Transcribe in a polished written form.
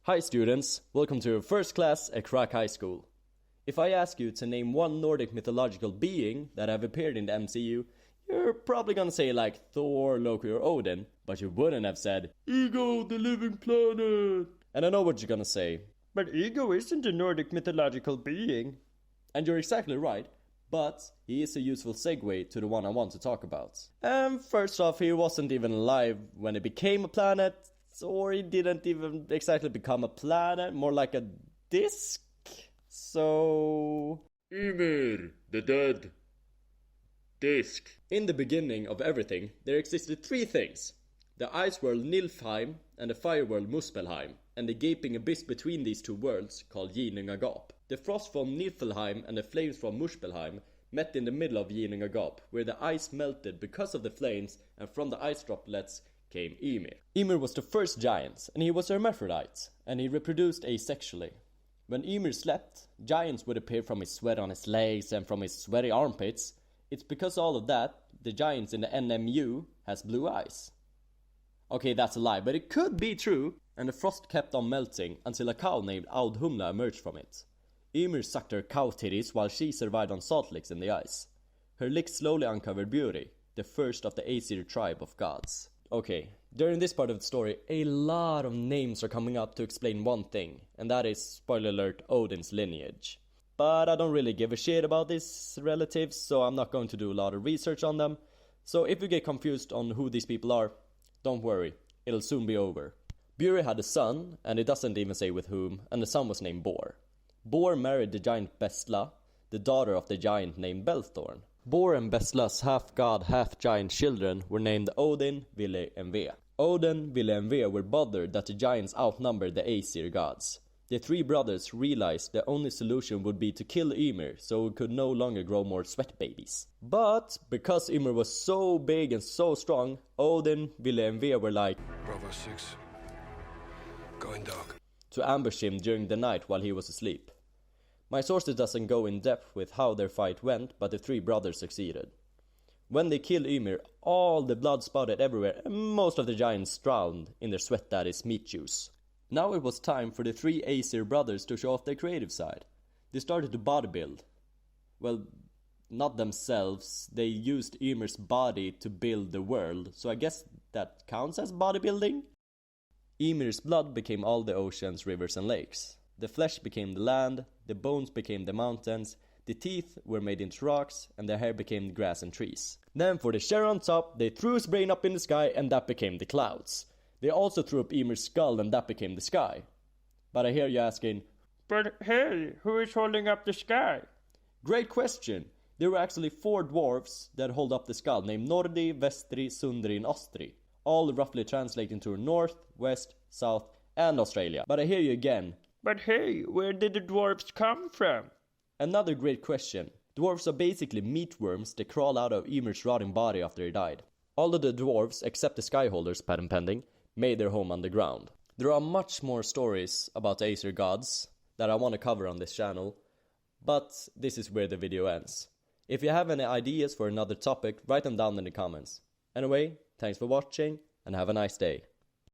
Hi students, welcome to your first class at Crack High School. If I ask you to name one Nordic mythological being that have appeared in the MCU, you're probably gonna say like Thor, Loki or Odin, but you wouldn't have said Ego, the living planet. And I know what you're gonna say, but Ego isn't a Nordic mythological being. And you're exactly right, but he is a useful segue to the one I want to talk about. First off, he wasn't even alive when it became a planet, or he didn't even exactly become a planet, more like a disc. So... Ymir, the dead disc. In the beginning of everything, there existed three things. The ice world Nilfheim and the fire world Muspelheim, and the gaping abyss between these two worlds called Ginnungagap. The frost from Niflheim and the flames from Muspelheim met in the middle of Ginnungagap, where the ice melted because of the flames, and from the ice droplets came Ymir. Ymir was the first giant, and he was a hermaphrodite, and he reproduced asexually. When Ymir slept, giants would appear from his sweat on his legs and from his sweaty armpits. It's because all of that, the giants in the NMU has blue eyes. Okay, that's a lie, but it could be true, and the frost kept on melting until a cow named Audhumla emerged from it. Ymir sucked her cow titties while she survived on salt licks in the ice. Her licks slowly uncovered Buri, the first of the Aesir tribe of gods. Okay, during this part of the story, a lot of names are coming up to explain one thing, and that is, spoiler alert, Odin's lineage. But I don't really give a shit about these relatives, so I'm not going to do a lot of research on them. So if you get confused on who these people are, don't worry, it'll soon be over. Buri had a son, and it doesn't even say with whom, and the son was named Bor. Bor married the giant Bestla, the daughter of the giant named Belthorn. Bor and Bestla's half-god, half-giant children were named Odin, Vili, and Ve. Odin, Vili, and Ve were bothered that the giants outnumbered the Aesir gods. The three brothers realized the only solution would be to kill Ymir, so he could no longer grow more sweat babies. But because Ymir was so big and so strong, Odin, Vili, and Ve were like, Bravo 6, going dark, to ambush him during the night while he was asleep. My sources doesn't go in depth with how their fight went, but the three brothers succeeded. When they killed Ymir, all the blood spouted everywhere, and most of the giants drowned in their sweat daddy's meat juice. Now it was time for the three Aesir brothers to show off their creative side. They started to bodybuild. Well, not themselves, they used Ymir's body to build the world, so I guess that counts as bodybuilding? Ymir's blood became all the oceans, rivers and lakes. The flesh became the land, the bones became the mountains, the teeth were made into rocks, and the hair became grass and trees. Then for the cherry on top, they threw his brain up in the sky, and that became the clouds. They also threw up Ymir's skull, and that became the sky. But I hear you asking, But hey, who is holding up the sky? Great question. There were actually four dwarves that hold up the skull, named Nordi, Vestri, Sundri and Ostri. All roughly translating to North, West, South and Australia. But I hear you again. But hey, where did the dwarves come from? Another great question. Dwarves are basically meatworms that crawl out of Ymir's rotting body after he died. All of the dwarves, except the Skyholders, patent pending, made their home underground. There are much more stories about the Aesir gods that I want to cover on this channel, but this is where the video ends. If you have any ideas for another topic, write them down in the comments. Anyway, thanks for watching and have a nice day.